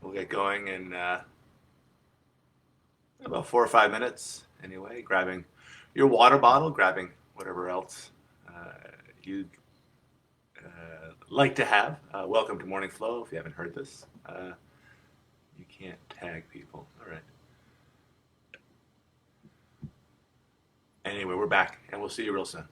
We'll get going in about 4 or 5 minutes anyway, grabbing your water bottle, grabbing whatever else you'd like to have. Welcome to Morning Flow. If you haven't heard this, you can't tag people. All right. Anyway, we're back, and we'll see you real soon.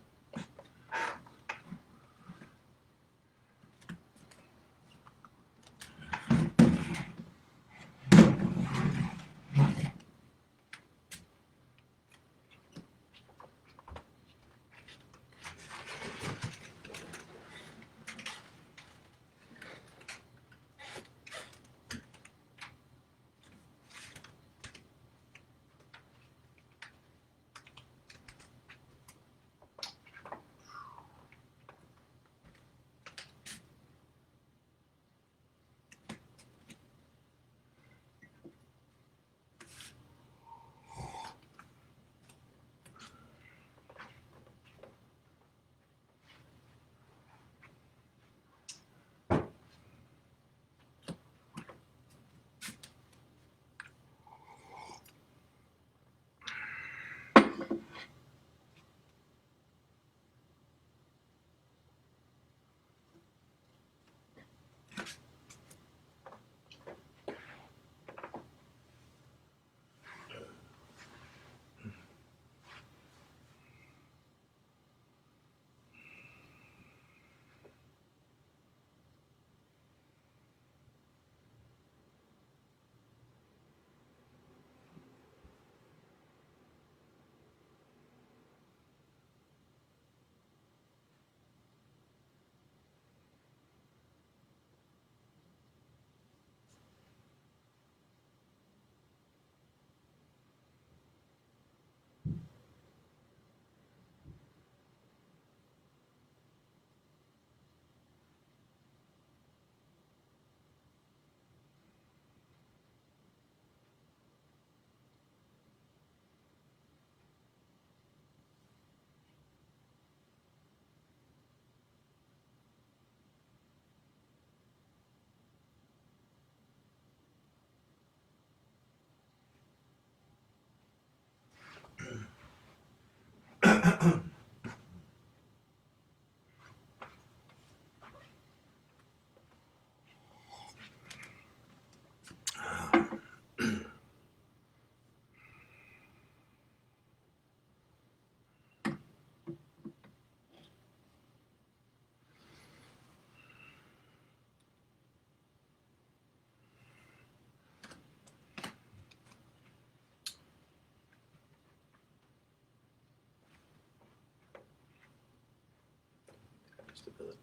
Just a bit.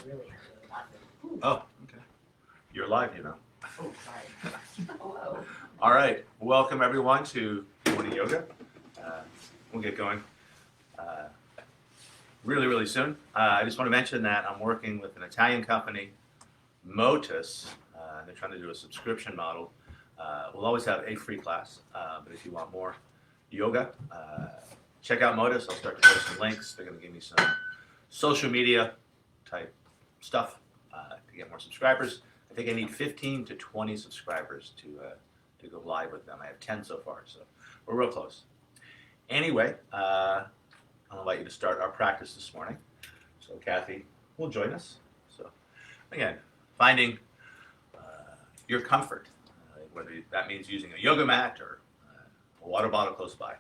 Really Oh, okay. You're live, you know. Oh, sorry. Hello. All right. Welcome, everyone, to Morning Yoga. We'll get going really soon. I just want to mention that I'm working with an Italian company, Motus. They're trying to do a subscription model. We'll always have a free class, but if you want more yoga, check out Motus. I'll start to post some links. They're going to give me some social media type stuff to get more subscribers. I think I need 15 to 20 subscribers to go live with them. I have 10 so far, so we're real close. Anyway, I'll invite you to start our practice this morning. So Kathy will join us. So again, finding your comfort, whether that means using a yoga mat or a water bottle close by.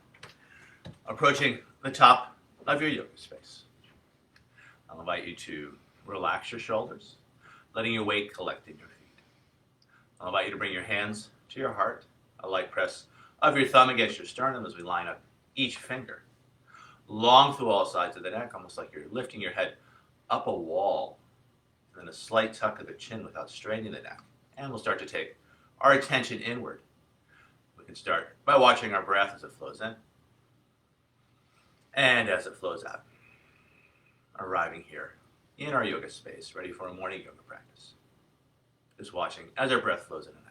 Approaching the top of your yoga space. I'll invite you to relax your shoulders, letting your weight collect in your feet. I'll invite you to bring your hands to your heart, a light press of your thumb against your sternum as we line up each finger. Long through all sides of the neck, almost like you're lifting your head up a wall, and then a slight tuck of the chin without straining the neck. And we'll start to take our attention inward with can start by watching our breath as it flows in and as it flows out. Arriving here in our yoga space, ready for a morning yoga practice. Just watching as our breath flows in and out.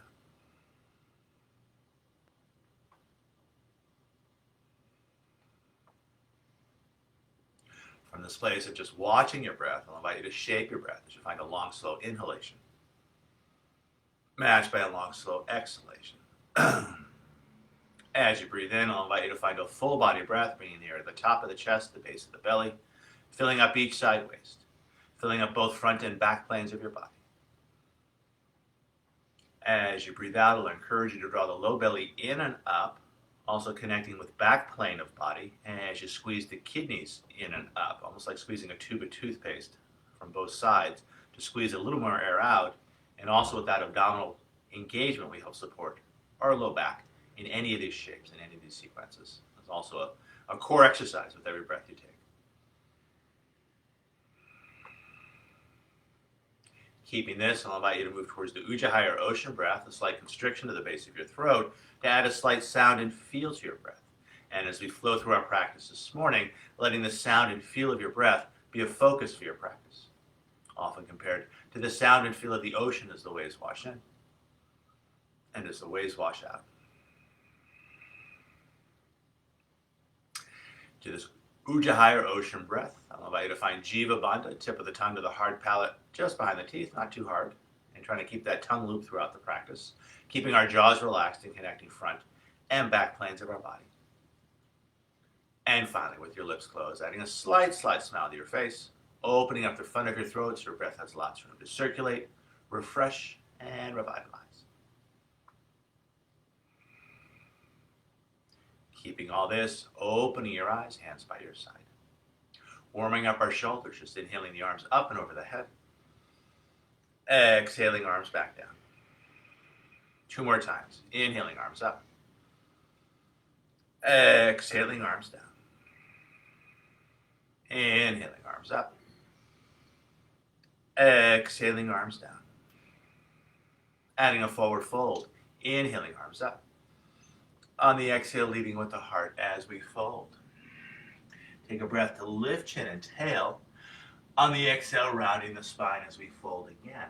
From this place of just watching your breath, I'll invite you to shape your breath as you find a long, slow inhalation, matched by a long, slow exhalation. As you breathe in, I'll invite you to find a full body breath, bringing the air to the top of the chest, the base of the belly, filling up each side waist, filling up both front and back planes of your body. As you breathe out, I'll encourage you to draw the low belly in and up, also connecting with back plane of body as you squeeze the kidneys in and up, almost like squeezing a tube of toothpaste from both sides to squeeze a little more air out. And also with that abdominal engagement, we help support our low back in any of these shapes, in any of these sequences. It's also a core exercise with every breath you take. Keeping this, I'll invite you to move towards the Ujjayi or ocean breath, a slight constriction to the base of your throat to add a slight sound and feel to your breath. And as we flow through our practice this morning, letting the sound and feel of your breath be a focus for your practice, often compared to the sound and feel of the ocean as the waves wash in and as the waves wash out. To this Ujjayi or ocean breath, I'll invite you to find Jiva Bandha, tip of the tongue to the hard palate, just behind the teeth, not too hard, and trying to keep that tongue loop throughout the practice, keeping our jaws relaxed and connecting front and back planes of our body. And finally, with your lips closed, adding a slight smile to your face, opening up the front of your throat so your breath has lots of room to circulate, refresh, and revitalize. Keeping all this, opening your eyes, hands by your side. Warming up our shoulders, just inhaling the arms up and over the head. Exhaling, arms back down. 2 more times. Inhaling, arms up. Exhaling, arms down. Inhaling, arms up. Exhaling, arms down. Adding a forward fold. Inhaling, arms up. On the exhale, leading with the heart as we fold. Take a breath to lift chin and tail. On the exhale, rounding the spine as we fold again.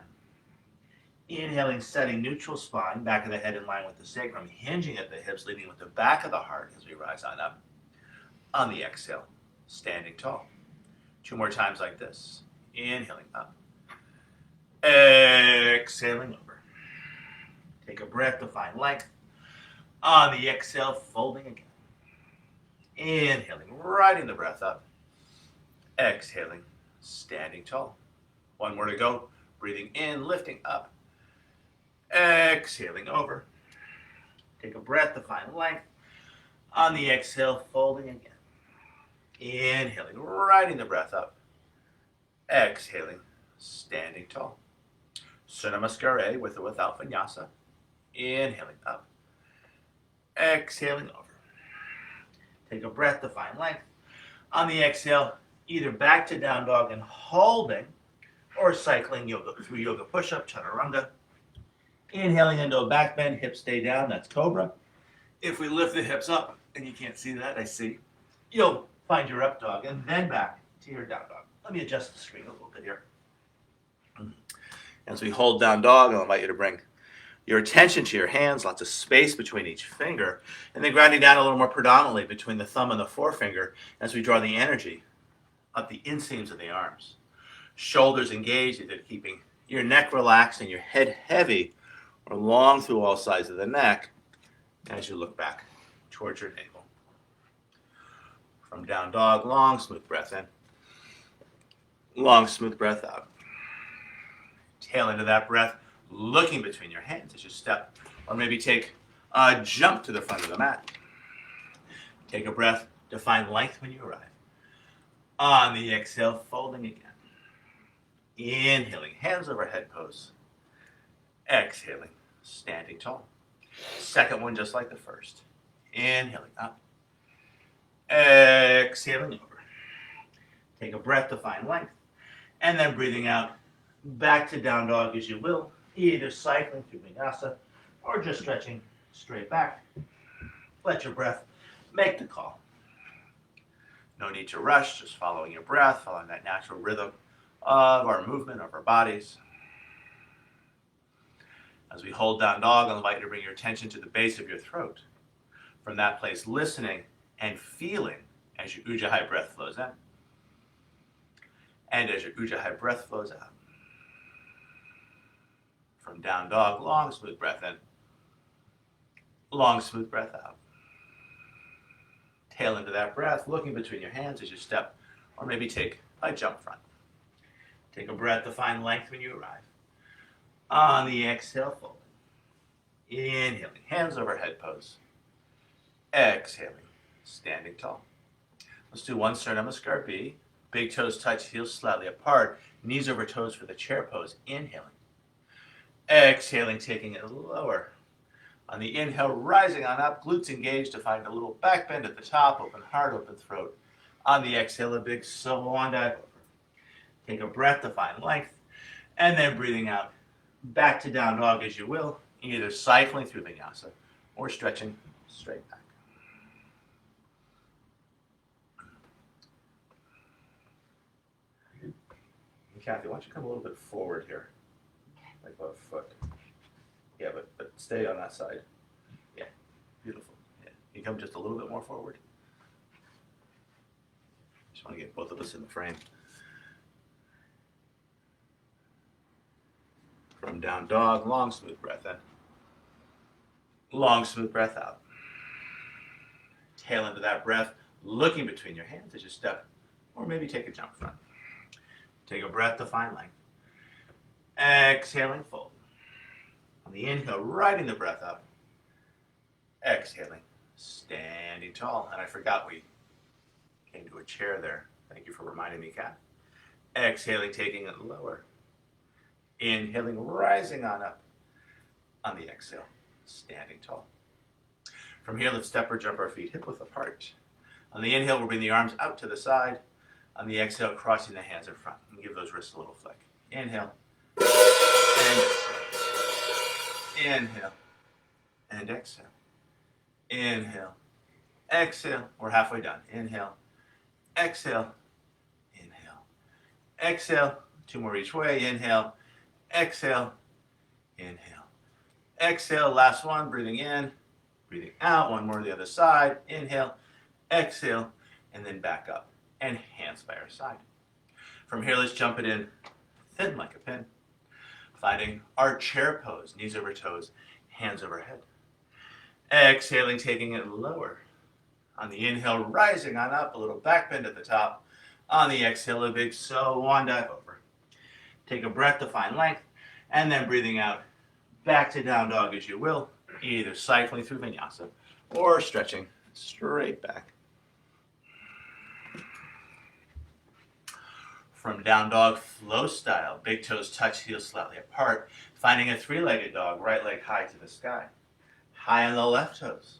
Inhaling, setting neutral spine, back of the head in line with the sacrum, hinging at the hips, leading with the back of the heart as we rise on up. On the exhale, standing tall. 2 more times like this. Inhaling up. Exhaling over. Take a breath to find length. On the exhale, folding again. Inhaling, riding the breath up. Exhaling, standing tall. 1 more to go. Breathing in, lifting up. Exhaling over. Take a breath to find length. On the exhale, folding again. Inhaling, riding the breath up. Exhaling, standing tall. Surya Namaskar with or without vinyasa. Inhaling up. Exhaling over. Take a breath to find length. On the exhale, either back to down dog and holding, or cycling yoga through yoga push-up, chaturanga. Inhaling into a back bend, hips stay down, that's cobra. If we lift the hips up, and you can't see that, I see, you'll find your up dog, and then back to your down dog. Let me adjust the screen a little bit here. As we hold down dog, I'll invite you to bring your attention to your hands, lots of space between each finger, and then grounding down a little more predominantly between the thumb and the forefinger as we draw the energy up the inseams of the arms. Shoulders engaged, either keeping your neck relaxed and your head heavy or long through all sides of the neck as you look back towards your navel. From down dog, long, smooth breath in. Long, smooth breath out. Tail into that breath, looking between your hands as you step, or maybe take a jump to the front of the mat. Take a breath to find length when you arrive. On the exhale, folding again. Inhaling, hands over head pose. Exhaling, standing tall. Second one just like the first. Inhaling up. Exhaling over. Take a breath to find length. And then breathing out back to down dog as you will, either cycling through vinyasa or just stretching straight back let your breath make the call. No need to rush, just following your breath, following that natural rhythm of our movement, of our bodies. As we hold down dog, I'll invite you to bring your attention to the base of your throat. From that place, listening and feeling as your Ujjayi breath flows in. And as your Ujjayi breath flows out. From down dog, long, smooth breath in. Long, smooth breath out. Tail into that breath, looking between your hands as you step, or maybe take a jump front. Take a breath to find length when you arrive. On the exhale, fold. Inhaling, hands over head pose. Exhaling, standing tall. Let's do one sternum namaskar B. Big toes touch, heels slightly apart. Knees over toes for the chair pose. Inhaling. Exhaling, taking it lower. On the inhale, rising on up, glutes engaged to find a little back bend at the top, open heart, open throat. On the exhale, a big swan dive over. Take a breath to find length, and then breathing out, back to down dog as you will, either cycling through vinyasa or stretching straight back. Kathy, why don't you come a little bit forward here, like about a foot. Yeah, but stay on that side. Yeah, beautiful. Yeah. You come just a little bit more forward. Just want to get both of us in the frame. From down dog, long smooth breath in. Long smooth breath out. Tail into that breath, looking between your hands as you step, or maybe take a jump front. Take a breath to find length. Exhaling, fold. On the inhale, riding the breath up. Exhaling, standing tall. And I forgot we came to a chair there. Thank you for reminding me, Kat. Exhaling, taking it lower. Inhaling, rising on up. On the exhale, standing tall. From here, let's step or jump our feet hip width apart. On the inhale, we'll bring the arms out to the side. On the exhale, crossing the hands in front. And give those wrists a little flick. Inhale. And exhale. Inhale. And exhale. Inhale. Exhale. We're halfway done. Inhale. Exhale. Inhale. Exhale. Two more each way. Inhale. Exhale. Inhale. Exhale. Last one. Breathing in. Breathing out. One more to the other side. Inhale. Exhale. And then back up. And hands by our side. From here, let's jump it in thin like a pin. Finding our chair pose, knees over toes, hands overhead. Exhaling, taking it lower. On the inhale, rising on up, a little back bend at the top. On the exhale, a big swan dive over. Take a breath to find length, and then breathing out, back to down dog as you will, either cycling through vinyasa or stretching straight back. From down dog, flow style, big toes touch, heels slightly apart, finding a three-legged dog, right leg high to the sky, high on the left toes,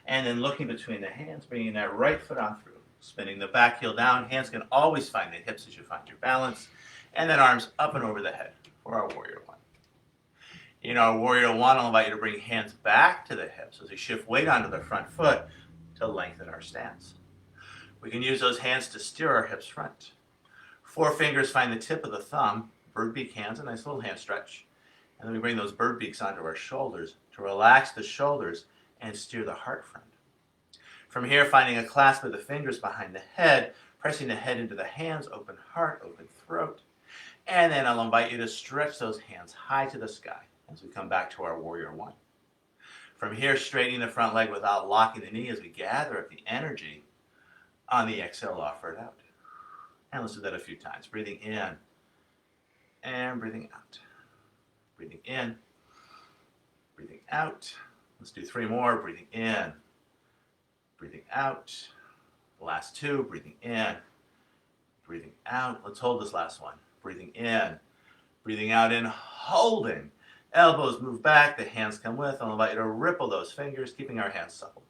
and then looking between the hands, bringing that right foot on through, spinning the back heel down, hands can always find the hips as you find your balance, and then arms up and over the head for our warrior one. In our warrior one, I'll invite you to bring hands back to the hips as we shift weight onto the front foot to lengthen our stance. We can use those hands to steer our hips front. 4 fingers find the tip of the thumb, bird beak hands, a nice little hand stretch. And then we bring those bird beaks onto our shoulders to relax the shoulders and steer the heart front. From here, finding a clasp of the fingers behind the head, pressing the head into the hands, open heart, open throat. And then I'll invite you to stretch those hands high to the sky as we come back to our warrior one. From here, straightening the front leg without locking the knee as we gather up the energy. On the exhale, offer it out. And let's do that a few times. Breathing in and breathing out. Breathing in, breathing out. Let's do 3 more. Breathing in, breathing out. The last 2, breathing in, breathing out. Let's hold this last one. Breathing in, breathing out, and holding. Elbows move back, the hands come with. I'll invite you to ripple those fingers, keeping our hands supple.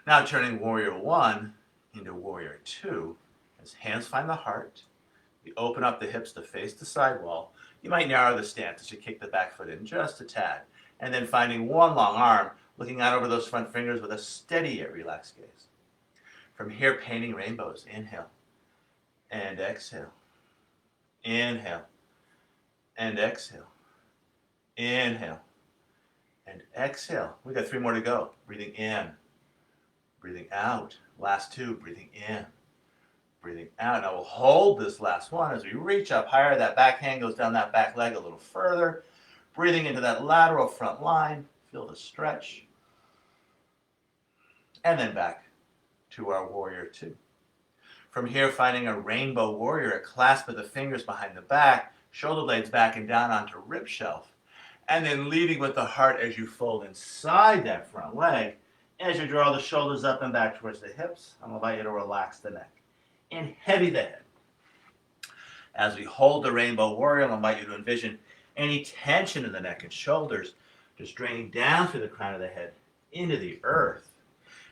Now turning warrior one into warrior two, as hands find the heart, we open up the hips to face the side wall. You might narrow the stance as you kick the back foot in just a tad, and then finding one long arm, looking out over those front fingers with a steady yet relaxed gaze. From here, painting rainbows. Inhale and exhale. Inhale and exhale. Inhale and exhale. We got 3 more to go. Breathing in, breathing out. Last 2, breathing in, breathing out. Now we'll hold this last one as we reach up higher. That back hand goes down that back leg a little further. Breathing into that lateral front line. Feel the stretch. And then back to our warrior 2. From here, finding a rainbow warrior, a clasp of the fingers behind the back, shoulder blades back and down onto rib shelf. And then leading with the heart as you fold inside that front leg. As you draw the shoulders up and back towards the hips, I'm going to invite you to relax the neck. And heavy the head. As we hold the rainbow warrior, I'll invite you to envision any tension in the neck and shoulders just draining down through the crown of the head into the earth.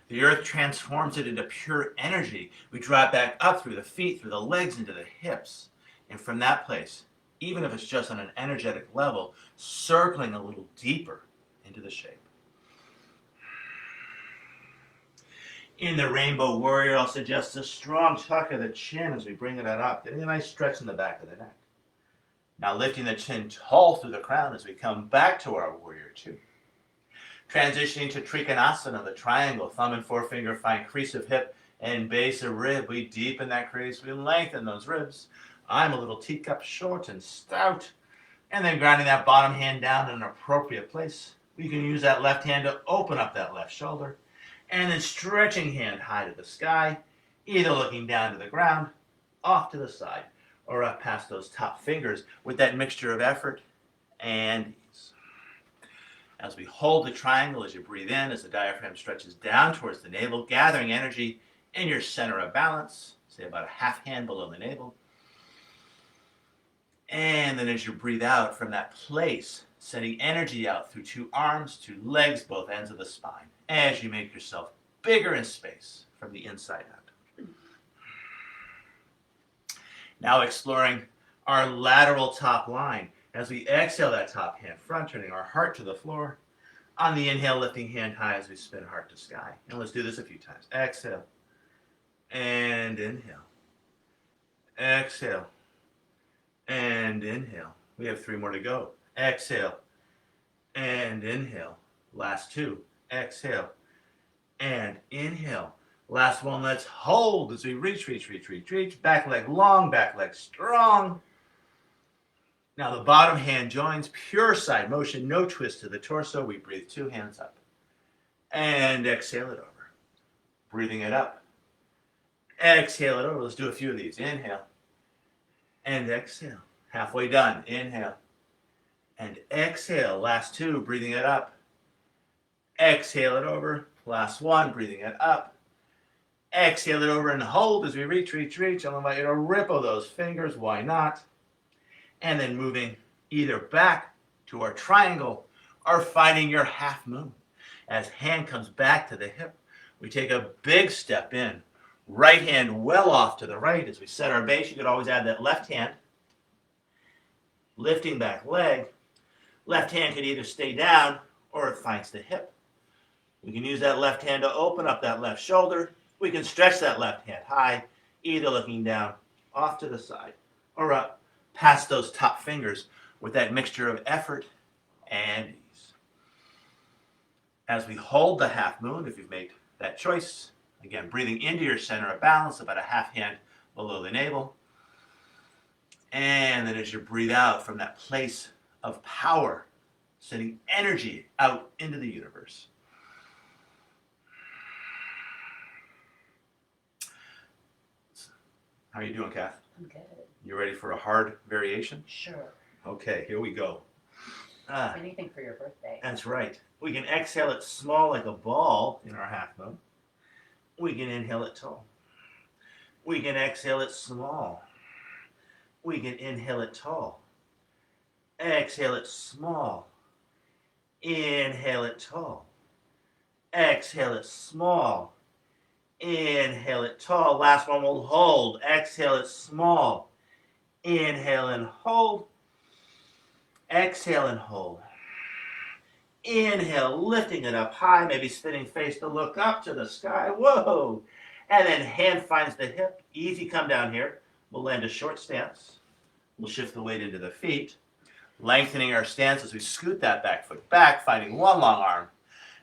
The earth transforms it into pure energy. We draw it back up through the feet, through the legs, into the hips. And from that place, even if it's just on an energetic level, circling a little deeper into the shape. In the rainbow warrior, I'll suggest a strong tuck of the chin as we bring it up, getting a nice stretch in the back of the neck. Now lifting the chin tall through the crown as we come back to our warrior 2. Transitioning to Trikonasana, the triangle, thumb and forefinger find crease of hip and base of rib. We deepen that crease, we lengthen those ribs. I'm a little teacup short and stout. And then grounding that bottom hand down in an appropriate place. We can use that left hand to open up that left shoulder. And then stretching hand high to the sky, either looking down to the ground, off to the side, or up past those top fingers with that mixture of effort and ease. As we hold the triangle as you breathe in, as the diaphragm stretches down towards the navel, gathering energy in your center of balance, say about a half hand below the navel. And then as you breathe out from that place, sending energy out through 2 arms, 2 legs, both ends of the spine, as you make yourself bigger in space from the inside out. Now exploring our lateral top line. As we exhale that top hand front, turning our heart to the floor. On the inhale, lifting hand high as we spin heart to sky. And let's do this a few times. Exhale. And inhale. Exhale. And inhale. We have 3 more to go. Exhale. And inhale. Last 2. Exhale. And inhale. Last one, let's hold as we reach. Back leg long, back leg strong. Now the bottom hand joins, pure side motion, no twist to the torso. We breathe 2 hands up. And exhale it over. Breathing it up. Exhale it over. Let's do a few of these. Inhale. And exhale. Halfway done. Inhale. And exhale. Last 2, breathing it up. Exhale it over. Last 1, breathing it up. Exhale it over and hold as we reach. I'll invite you to ripple those fingers. Why not? And then moving either back to our triangle or finding your half moon. As hand comes back to the hip, we take a big step in. Right hand well off to the right as we set our base. You could always add that left hand. Lifting back leg. Left hand can either stay down or it finds the hip. We can use that left hand to open up that left shoulder. We can stretch that left hand high, either looking down off to the side or up past those top fingers with that mixture of effort and ease. As we hold the half moon, if you've made that choice, again, breathing into your center of balance, about a half hand below the navel. And then as you breathe out from that place of power, sending energy out into the universe. How are you doing, Kath? I'm good. You ready for a hard variation? Sure. Okay, here we go. Anything for your birthday. That's right. We can exhale it small like a ball in our half moon. We can inhale it tall. We can exhale it small. We can inhale it tall. Exhale it small. Inhale it tall. Exhale it small. Inhale it tall. Last one we'll hold. Exhale it small. Inhale and hold. Exhale and hold. Inhale, lifting it up high, maybe spinning face to look up to the sky. Whoa. And then hand finds the hip. Easy come down here. We'll land a short stance. We'll shift the weight into the feet, lengthening our stance as we scoot that back foot back, finding one long arm.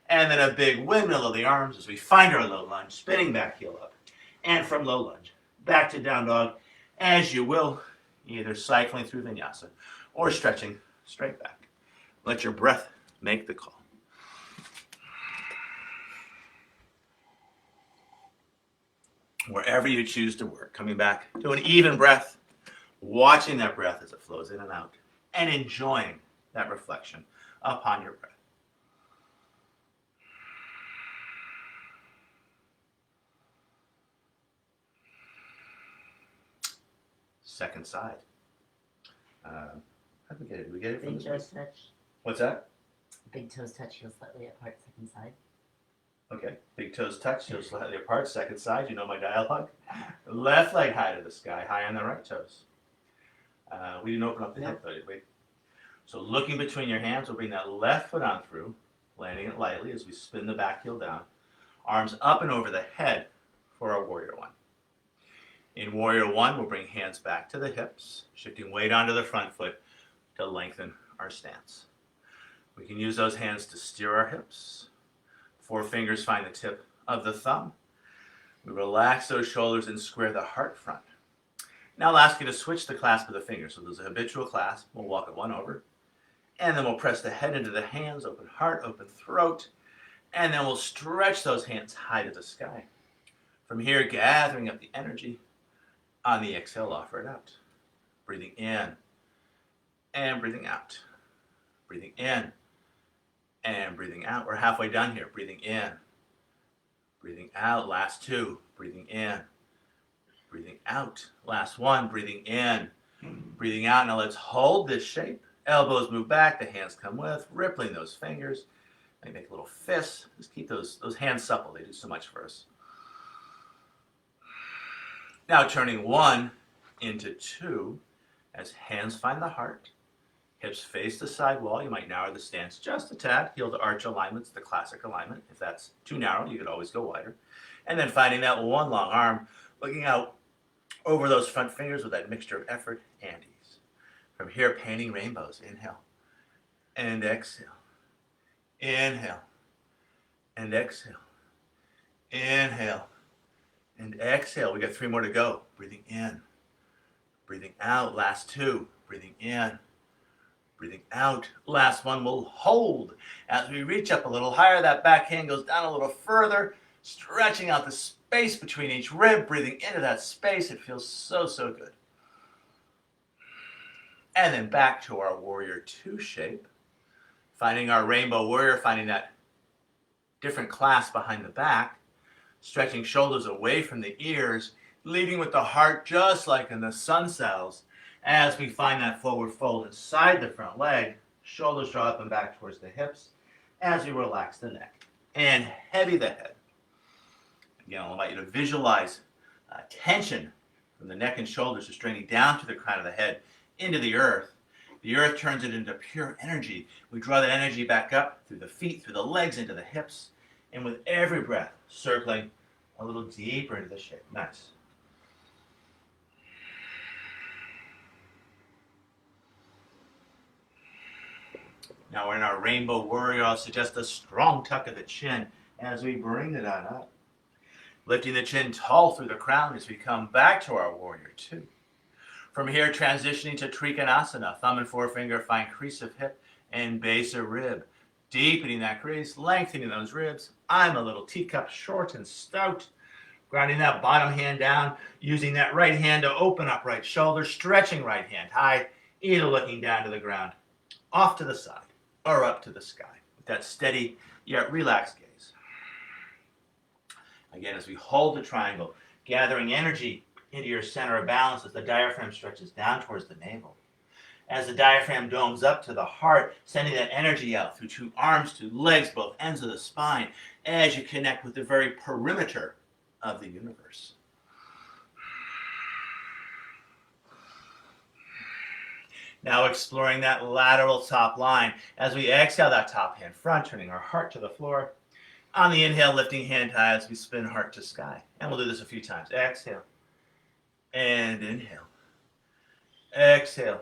And then a big windmill of the arms as we find our low lunge, spinning back heel up. And from low lunge, back to down dog, as you will, either cycling through vinyasa or stretching straight back. Let your breath make the call. Wherever you choose to work, coming back to an even breath, watching that breath as it flows in and out, and enjoying that reflection upon your breath. Second side. How did we get it? Did we get it from Big toes touch. What's that? Big toes touch, heels slightly apart, second side. Okay. Big toes touch, heels slightly apart, second side. You know my dialogue. Left leg high to the sky, high on the right toes. We didn't open up the hip though, did we? So looking between your hands, we'll bring that left foot on through, landing it lightly as we spin the back heel down. Arms up and over the head for our warrior one. In warrior one, we'll bring hands back to the hips, shifting weight onto the front foot to lengthen our stance. We can use those hands to steer our hips. 4 fingers find the tip of the thumb. We relax those shoulders and square the heart front. Now I'll ask you to switch the clasp of the fingers. So there's a habitual clasp. We'll walk it one over. And then we'll press the head into the hands, open heart, open throat. And then we'll stretch those hands high to the sky. From here, gathering up the energy. On the exhale, offer it out. Breathing in and breathing out. Breathing in and breathing out. We're halfway done here. Breathing in, breathing out. Last 2. Breathing in, breathing out. Last 1. Breathing in, breathing out. Now let's hold this shape. Elbows move back. The hands come with. Rippling those fingers. Maybe make little fists. Just keep those hands supple. They do so much for us. Now turning 1 into 2 as hands find the heart. Hips face the side wall. You might narrow the stance just a tad. Heel to arch alignment's the classic alignment. If that's too narrow, you could always go wider. And then finding that one long arm, looking out over those front fingers with that mixture of effort and ease. From here, painting rainbows. Inhale and exhale. Inhale and exhale. Inhale and exhale. We got 3 more to go. Breathing in, breathing out. Last 2. Breathing in, breathing out. Last 1 we'll hold. As we reach up a little higher, that back hand goes down a little further, stretching out the space between each rib, breathing into that space. It feels so, so good. And then back to our warrior 2 shape. Finding our rainbow warrior, finding that different clasp behind the back. Stretching shoulders away from the ears, leading with the heart just like in the sun cells. As we find that forward fold inside the front leg, shoulders draw up and back towards the hips as we relax the neck and heavy the head. Again, I'll invite you to visualize tension from the neck and shoulders just draining down to the crown of the head into the earth. The earth turns it into pure energy. We draw that energy back up through the feet, through the legs, into the hips, and with every breath, circling a little deeper into the shape. Nice. Now we're in our rainbow warrior. I'll suggest a strong tuck of the chin as we bring it on up. Lifting the chin tall through the crown as we come back to our warrior 2. From here, transitioning to Trikonasana. Thumb and forefinger find crease of hip and base of rib. Deepening that crease, lengthening those ribs. I'm a little teacup short and stout. Grounding that bottom hand down, using that right hand to open up right shoulder, stretching right hand high, either looking down to the ground, off to the side, or up to the sky. With that steady yet relaxed gaze. Again, as we hold the triangle, gathering energy into your center of balance as the diaphragm stretches down towards the navel. As the diaphragm domes up to the heart, sending that energy out through 2 arms, 2 legs, both ends of the spine, as you connect with the very perimeter of the universe. Now exploring that lateral top line. As we exhale, that top hand front, turning our heart to the floor. On the inhale, lifting hand high as we spin heart to sky. And we'll do this a few times. Exhale. And inhale. Exhale.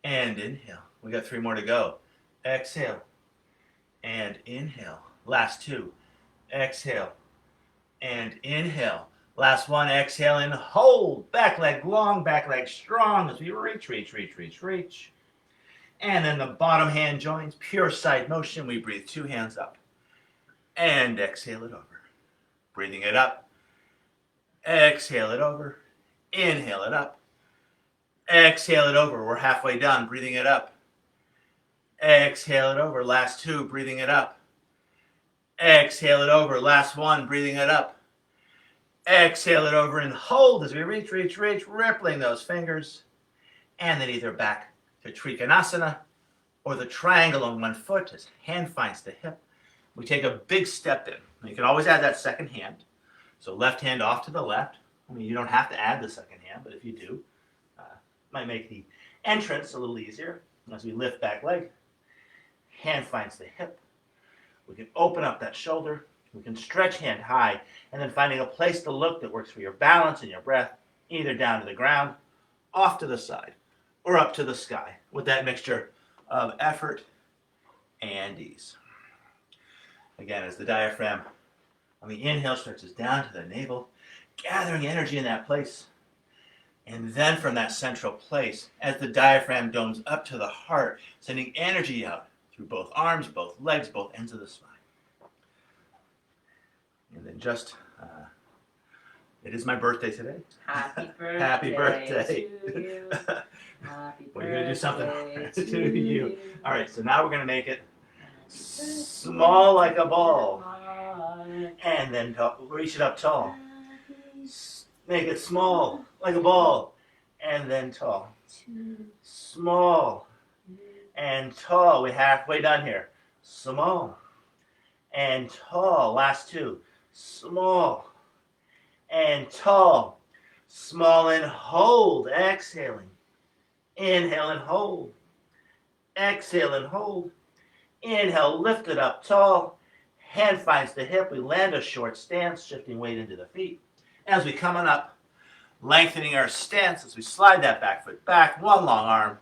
And inhale. We got 3 more to go. Exhale. And inhale. Last 2. Exhale. And inhale. Last 1. Exhale and hold. Back leg long, back leg strong as we reach, reach, reach, reach, reach. And then the bottom hand joins. Pure side motion. We breathe 2 hands up. And exhale it over. Breathing it up. Exhale it over. Inhale it up. Exhale it over. We're halfway done. Breathing it up. Exhale it over. Last 2. Breathing it up. Exhale it over. Last 1. Breathing it up. Exhale it over and hold as we reach, reach, reach, rippling those fingers. And then either back to Trikonasana or the triangle on one foot as hand finds the hip. We take a big step in. You can always add that second hand. So left hand off to the left. I mean, you don't have to add the second hand, but if you do, might make the entrance a little easier. As we lift back leg, hand finds the hip. We can open up that shoulder. We can stretch hand high, and then finding a place to look that works for your balance and your breath, either down to the ground, off to the side, or up to the sky, with that mixture of effort and ease. Again, as the diaphragm on the inhale stretches down to the navel, gathering energy in that place. And then from that central place, as the diaphragm domes up to the heart, sending energy out through both arms, both legs, both ends of the spine. And then just, it is my birthday today. Happy birthday. Happy birthday. To you. Happy birthday. We're going to do something to you. All right, so now we're going to make it small like a ball. And then reach it up tall. Make it small like a ball. And then tall. Small and tall. We're halfway done here. Small and tall. Last 2. Small and tall. Small and hold. Exhaling. Inhale and hold. Exhale and hold. Inhale, lift it up tall. Hand finds the hip. We land a short stance, shifting weight into the feet. As we come on up, lengthening our stance as we slide that back foot back, one long arm,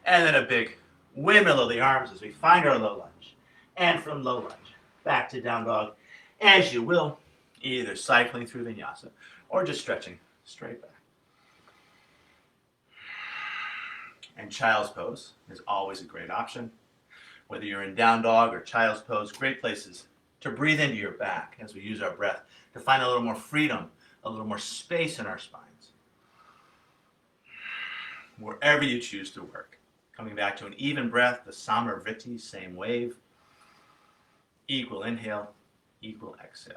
and then a big windmill of the arms as we find our low lunge. And from low lunge, back to down dog, as you will, either cycling through vinyasa or just stretching straight back. And child's pose is always a great option. Whether you're in down dog or child's pose, great places to breathe into your back as we use our breath to find a little more freedom, a little more space in our spines. Wherever you choose to work. Coming back to an even breath, the Samarvriti, same wave. Equal inhale, equal exhale.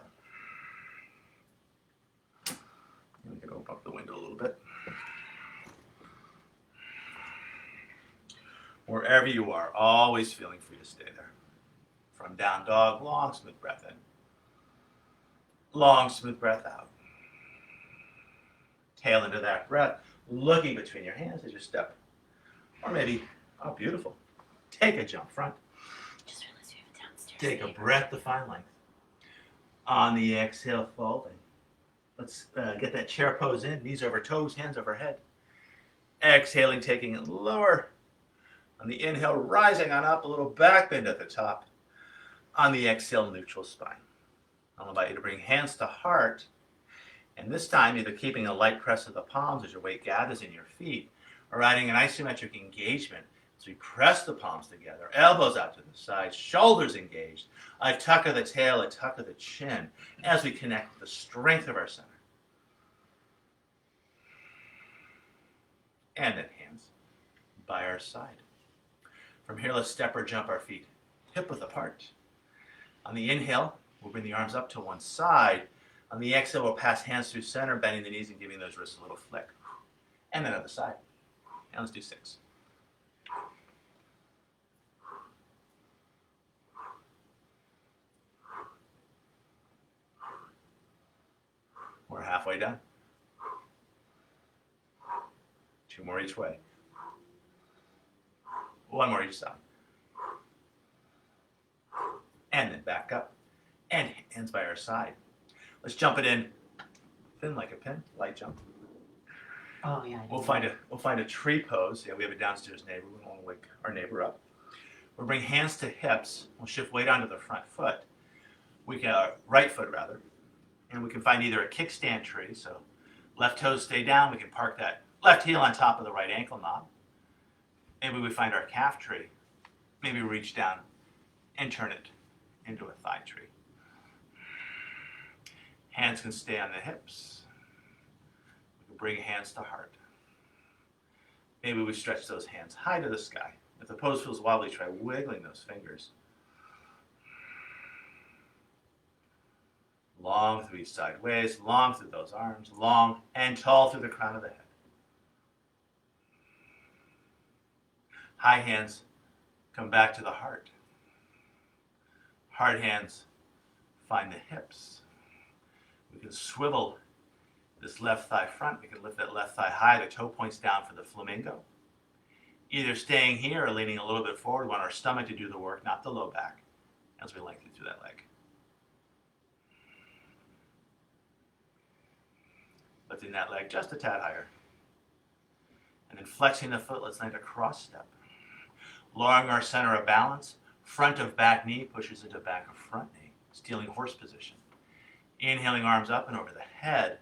We can open up the window a little bit. Wherever you are, always feeling free to stay there. From down dog, long, smooth breath in. Long, smooth breath out. Tail into that breath, looking between your hands as you step. Or maybe, oh, beautiful. Take a jump front. Just realized we have a downstairs. Take a breath to find length. On the exhale, folding. Let's get that chair pose in. Knees over toes, hands over head. Exhaling, taking it lower. On the inhale, rising on up, a little back bend at the top. On the exhale, neutral spine. I'll invite you to bring hands to heart. And this time, either keeping a light press of the palms as your weight gathers in your feet, or adding an isometric engagement as we press the palms together, elbows out to the side, shoulders engaged, a tuck of the tail, a tuck of the chin, as we connect with the strength of our center. And then hands by our side. From here, let's step or jump our feet hip width apart. On the inhale, we'll bring the arms up to one side. On the exhale, we'll pass hands through center, bending the knees and giving those wrists a little flick. And then other side. And let's do 6. We're halfway done. 2 more each way. One more each side. And then back up. And hands by our side. Let's jump it in. Thin like a pin. Light jump. Oh, yeah. I We'll do. find a tree pose. Yeah, we have a downstairs neighbor. We don't want to wake our neighbor up. We'll bring hands to hips. We'll shift weight onto the front foot. We can right foot rather. And we can find either a kickstand tree, so left toes stay down. We can park that left heel on top of the right ankle knob. Maybe we find our calf tree. Maybe reach down and turn it into a thigh tree. Hands can stay on the hips. We can bring hands to heart. Maybe we stretch those hands high to the sky. If the pose feels wobbly, try wiggling those fingers. Long through each side waist, long through those arms, long and tall through the crown of the head. High hands come back to the heart. Hard hands find the hips. We can swivel this left thigh front. We can lift that left thigh high. The toe points down for the flamingo. Either staying here or leaning a little bit forward. We want our stomach to do the work, not the low back, as we lengthen through that leg. Lifting that leg just a tad higher. And then flexing the foot, let's land a cross step. Lowering our center of balance, front of back knee pushes into back of front knee, stealing horse position. Inhaling arms up and over the head.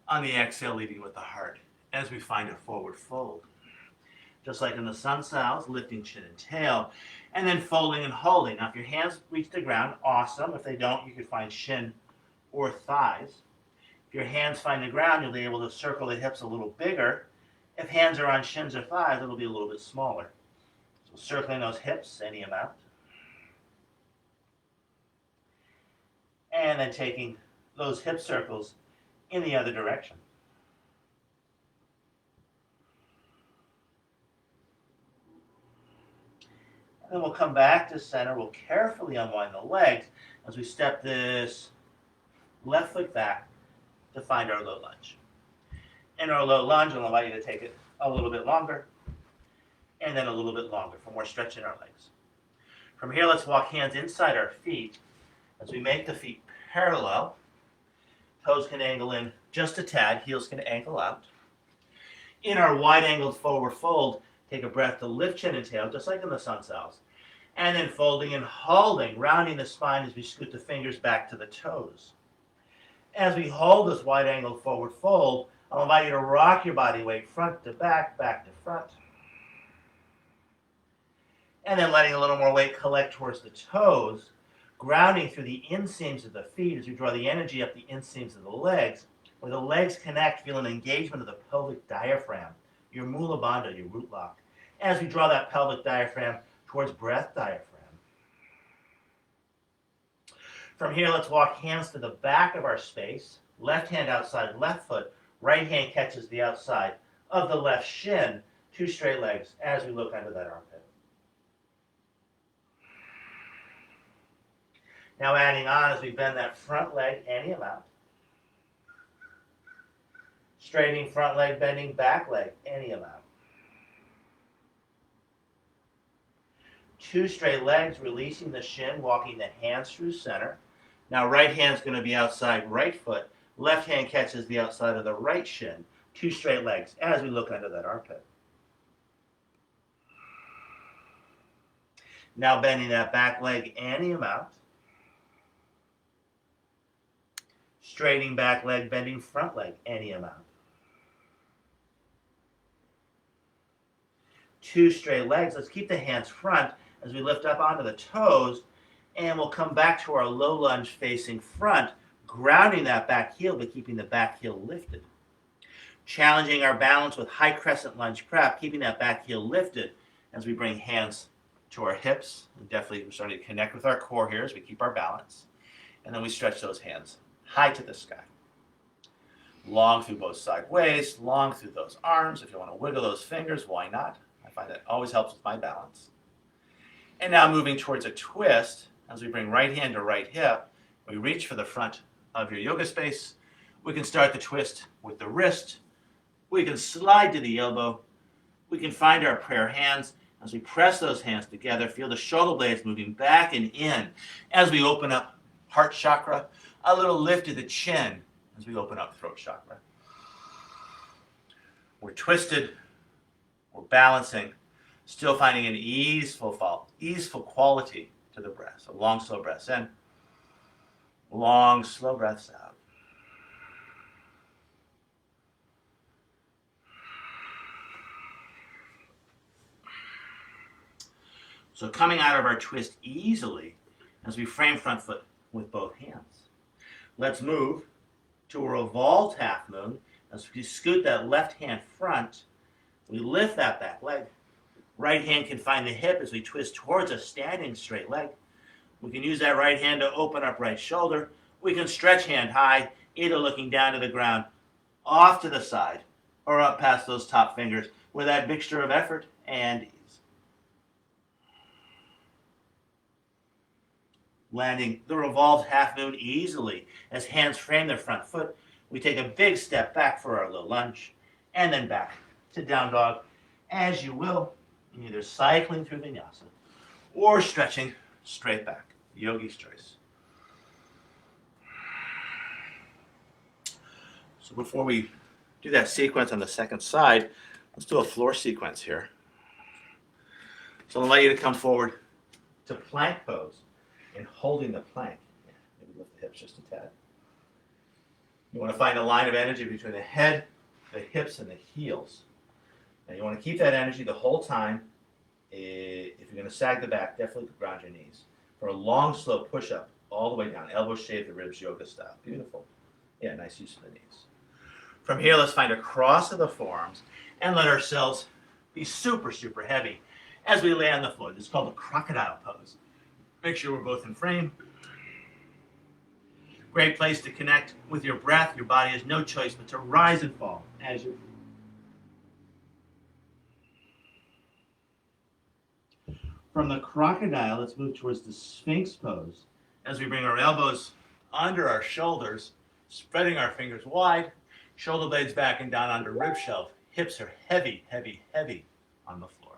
On the exhale, leading with the heart as we find a forward fold. Just like in the sun sails, lifting chin and tail, and then folding and holding. Now, if your hands reach the ground, awesome. If they don't, you could find shin or thighs. If your hands find the ground, you'll be able to circle the hips a little bigger. If hands are on shins or thighs, it'll be a little bit smaller. So circling those hips, any amount. And then taking those hip circles in the other direction. And then we'll come back to center. We'll carefully unwind the legs as we step this left foot back to find our low lunge. In our low lunge, I'll invite you to take it a little bit longer and then a little bit longer for more stretch in our legs. From here, let's walk hands inside our feet as we make the feet parallel. Toes can angle in just a tad, heels can ankle out. In our wide-angled forward fold, take a breath to lift chin and tail, just like in the sun sails. And then folding and holding, rounding the spine as we scoot the fingers back to the toes. As we hold this wide-angled forward fold, I'll invite you to rock your body weight front to back to front. And then letting a little more weight collect towards the toes, grounding through the inseams of the feet as we draw the energy up the inseams of the legs. Where the legs connect, feel an engagement of the pelvic diaphragm, your mula bandha, your root lock. As we draw that pelvic diaphragm towards breath diaphragm. From here, let's walk hands to the back of our space. Left hand outside left foot. Right hand catches the outside of the left shin. Two straight legs as we look under that armpit. Now adding on as we bend that front leg any amount. Straightening front leg, bending back leg any amount. Two straight legs, releasing the shin, walking the hands through center. Now right hand's going to be outside right foot. Left hand catches the outside of the right shin. Two straight legs as we look under that armpit. Now bending that back leg any amount. Straightening back leg, bending front leg any amount. Two straight legs. Let's keep the hands front as we lift up onto the toes, and we'll come back to our low lunge facing front, grounding that back heel but keeping the back heel lifted. Challenging our balance with high crescent lunge prep, keeping that back heel lifted as we bring hands to our hips. And definitely we're starting to connect with our core here as we keep our balance. And then we stretch those hands high to the sky. Long through both side waist, long through those arms. If you want to wiggle those fingers, why not? I find that always helps with my balance. And now moving towards a twist, as we bring right hand to right hip, we reach for the front of your yoga space. We can start the twist with the wrist. We can slide to the elbow. We can find our prayer hands As we press those hands together, feel the shoulder blades moving back and in as we open up heart chakra, a little lift to the chin as we open up throat chakra. We're twisted, we're balancing, still finding an easeful quality to the breath. So long, slow breaths in, long, slow breaths out. So coming out of our twist easily as we frame front foot with both hands. Let's move to a revolved half moon. As we scoot that left hand front, we lift that back leg. Right hand can find the hip as we twist towards a standing straight leg. We can use that right hand to open up right shoulder. We can stretch hand high, either looking down to the ground, off to the side, or up past those top fingers with that mixture of effort and ease. Landing the revolved half moon easily as hands frame the front foot. We take a big step back for our low lunge, and then back to down dog, as you will, either cycling through vinyasa or stretching straight back, yogi's choice. So before we do that sequence on the second side, let's do a floor sequence here. So I'll invite you to come forward to plank pose and holding the plank. Maybe lift the hips just a tad. You want to find a line of energy between the head, the hips, and the heels. Now you want to keep that energy the whole time. If you're going to sag the back, definitely ground your knees. For a long, slow push-up, all the way down. Elbows shave the ribs, yoga style. Beautiful. Yeah, nice use of the knees. From here, let's find a cross of the forearms and let ourselves be super, super heavy as we lay on the floor. This is called the crocodile pose. Make sure we're both in frame. Great place to connect with your breath. Your body has no choice but to rise and fall as you. From the crocodile, let's move towards the Sphinx pose as we bring our elbows under our shoulders, spreading our fingers wide, shoulder blades back and down under rib shelf. Hips are heavy, heavy, heavy on the floor.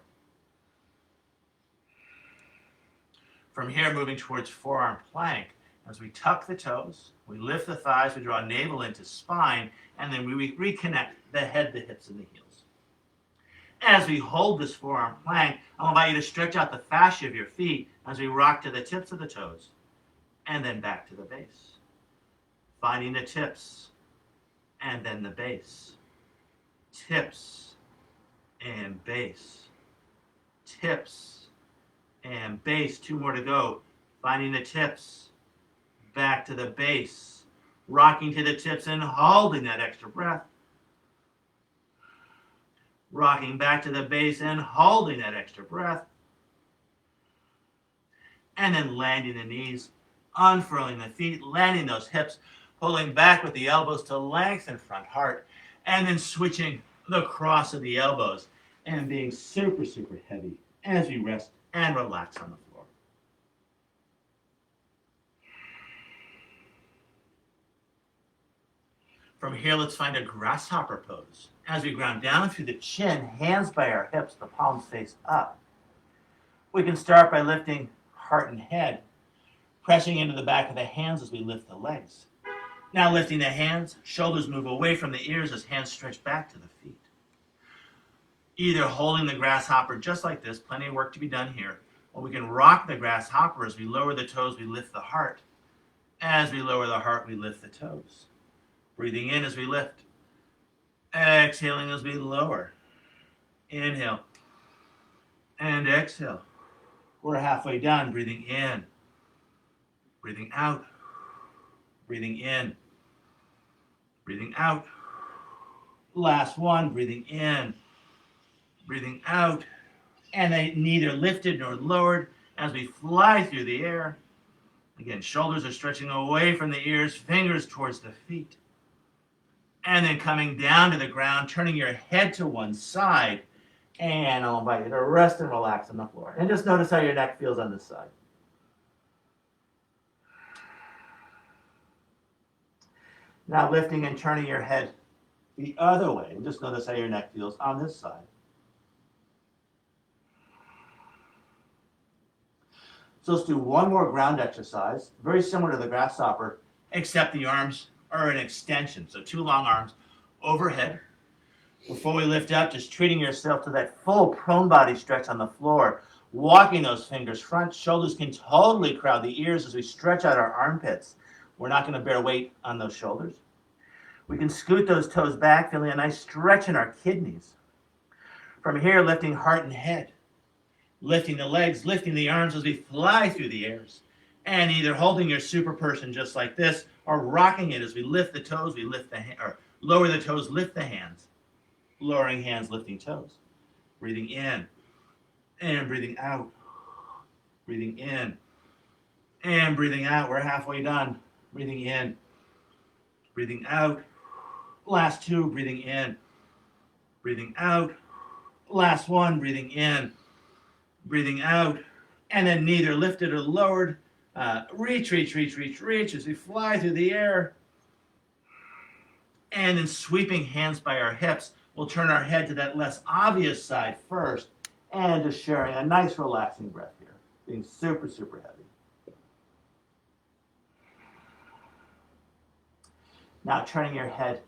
From here, moving towards forearm plank. As we tuck the toes, we lift the thighs, we draw navel into spine, and then we reconnect the head, the hips, and the heels. As we hold this forearm plank, I'll invite you to stretch out the fascia of your feet as we rock to the tips of the toes, and then back to the base. Finding the tips, and then the base. Tips, and base. Tips, and base. 2 more to go. Finding the tips, back to the base, rocking to the tips and holding that extra breath. Rocking back to the base and holding that extra breath. And then landing the knees, unfurling the feet, landing those hips, pulling back with the elbows to lengthen front heart, and then switching the cross of the elbows and being super, super heavy as we rest and relax on the floor. From here, let's find a grasshopper pose. As we ground down through the chin, hands by our hips, the palms face up. We can start by lifting heart and head, pressing into the back of the hands as we lift the legs. Now lifting the hands, shoulders move away from the ears as hands stretch back to the feet. Either holding the grasshopper just like this, plenty of work to be done here, or we can rock the grasshopper as we lower the toes, we lift the heart. As we lower the heart, we lift the toes. Breathing in as we lift. Exhaling as we lower. Inhale. And exhale. We're halfway done. Breathing in. Breathing out. Breathing in. Breathing out. Last one. Breathing in. Breathing out. And they neither lifted nor lowered as we fly through the air. Again, shoulders are stretching away from the ears, fingers towards the feet. And then coming down to the ground, turning your head to one side. And I'll invite you to rest and relax on the floor. And just notice how your neck feels on this side. Now lifting and turning your head the other way. And just notice how your neck feels on this side. So let's do one more ground exercise, very similar to the grasshopper, except the arms are an extension. So 2 long arms overhead. Before we lift up, just treating yourself to that full prone body stretch on the floor. Walking those fingers front, shoulders can totally crowd the ears as we stretch out our armpits. We're not going to bear weight on those shoulders. We can scoot those toes back, feeling a nice stretch in our kidneys. From here, lifting heart and head. Lifting the legs, lifting the arms as we fly through the airs. And either holding your super person just like this, or rocking it as we lift the toes, we lift the or lower the toes, lift the hands. Lowering hands, lifting toes. Breathing in and breathing out. Breathing in and breathing out. We're halfway done. Breathing in, breathing out. Last 2, breathing in, breathing out. Last 1, breathing in, breathing out. And then neither lifted or lowered. Reach, reach, reach, reach, reach as we fly through the air. And then sweeping hands by our hips. We'll turn our head to that less obvious side first, and just sharing a nice relaxing breath here, being super, super heavy. Now turning your head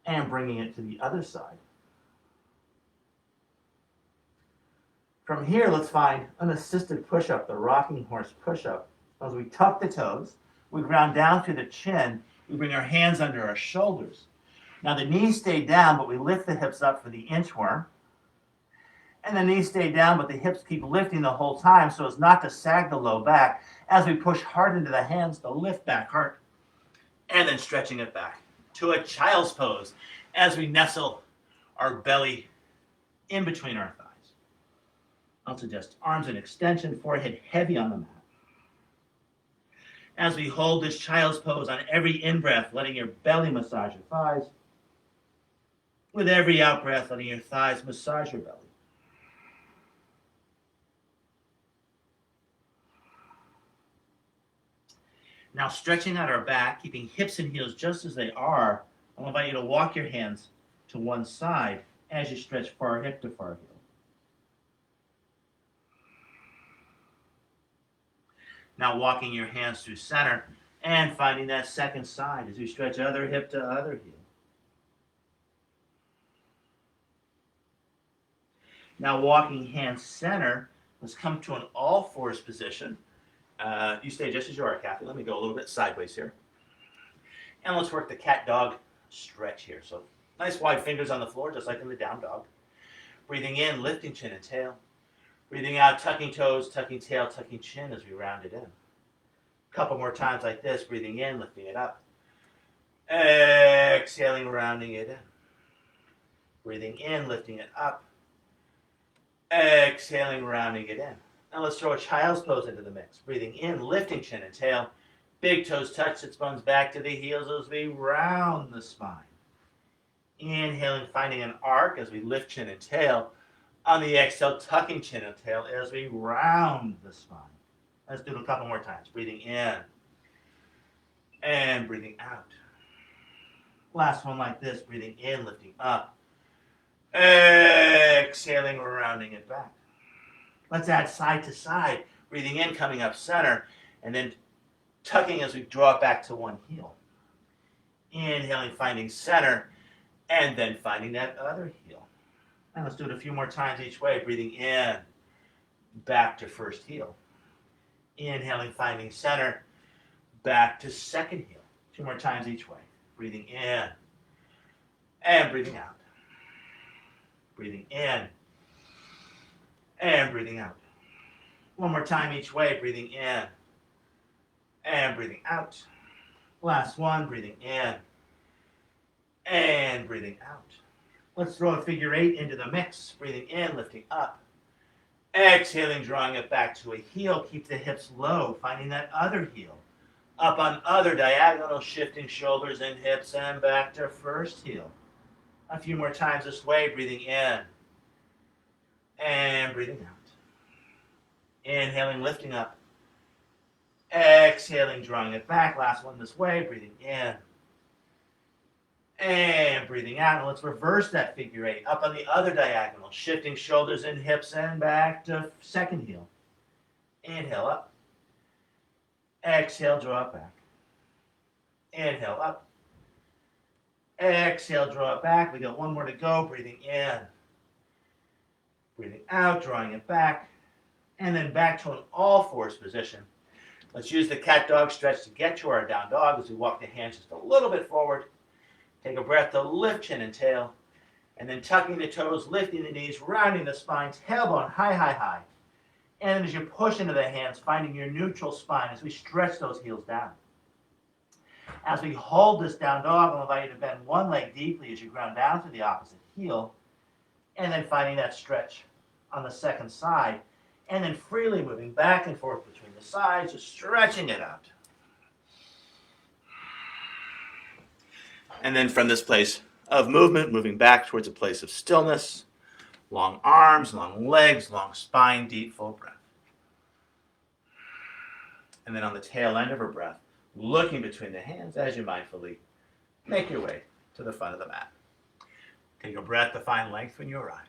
and bringing it to the other side. From here, let's find an assisted push-up, the rocking horse push-up. As we tuck the toes, we ground down through the chin, we bring our hands under our shoulders. Now the knees stay down, but we lift the hips up for the inchworm. And the knees stay down, but the hips keep lifting the whole time so as not to sag the low back as we push hard into the hands to lift back hard. And then stretching it back to a child's pose as we nestle our belly in between our thighs. I'll suggest arms in extension, forehead heavy on the mat. As we hold this child's pose on every in-breath, letting your belly massage your thighs. With every out-breath, letting your thighs massage your belly. Now stretching out our back, keeping hips and heels just as they are, I'll invite you to walk your hands to one side as you stretch far hip to far heel. Now walking your hands through center and finding that second side as you stretch other hip to other heel. Now walking hands center, let's come to an all fours position. You stay just as you are, Kathy. Let me go a little bit sideways here. And let's work the cat dog stretch here. So nice wide fingers on the floor, just like in the down dog. Breathing in, lifting chin and tail. Breathing out, tucking toes, tucking tail, tucking chin as we round it in. A couple more times like this, breathing in, lifting it up. Exhaling, rounding it in. Breathing in, lifting it up. Exhaling, rounding it in. Now let's throw a child's pose into the mix. Breathing in, lifting chin and tail. Big toes touch, sits bones back to the heels as we round the spine. Inhaling, finding an arc as we lift chin and tail. On the exhale, tucking chin and tail as we round the spine. Let's do it a couple more times. Breathing in and breathing out. Last one like this. Breathing in, lifting up. Exhaling, rounding it back. Let's add side to side. Breathing in, coming up center, and then tucking as we draw it back to one heel. Inhaling, finding center, and then finding that other heel. And let's do it a few more times each way. Breathing in, back to first heel. Inhaling, finding center, back to second heel. 2 more times each way. Breathing in, and breathing out. Breathing in, and breathing out. 1 more time each way. Breathing in, and breathing out. Last one. Breathing in, and breathing out. Let's throw a figure 8 into the mix. Breathing in, lifting up. Exhaling, drawing it back to a heel. Keep the hips low, finding that other heel. Up on other diagonal, shifting shoulders and hips and back to first heel. A few more times this way. Breathing in and breathing out. Inhaling, lifting up. Exhaling, drawing it back. Last one this way. Breathing in and breathing out. And let's reverse that figure 8. Up on the other diagonal, shifting shoulders and hips and back to second heel. Inhale up. Exhale, draw it back. Inhale up. Exhale, draw it back. We got one more to go. Breathing in. Breathing out, drawing it back. And then back to an all-fours position. Let's use the cat-dog stretch to get to our down dog as we walk the hands just a little bit forward. Take a breath to lift chin and tail. And then tucking the toes, lifting the knees, rounding the spine, tailbone high, high, high. And then as you push into the hands, finding your neutral spine as we stretch those heels down. As we hold this down dog, I'll invite you to bend one leg deeply as you ground down to the opposite heel. And then finding that stretch on the second side. And then freely moving back and forth between the sides, just stretching it out. And then from this place of movement, moving back towards a place of stillness. Long arms, long legs, long spine, deep, full breath. And then on the tail end of her breath, looking between the hands as you mindfully make your way to the front of the mat. Take a breath to find length when you arrive.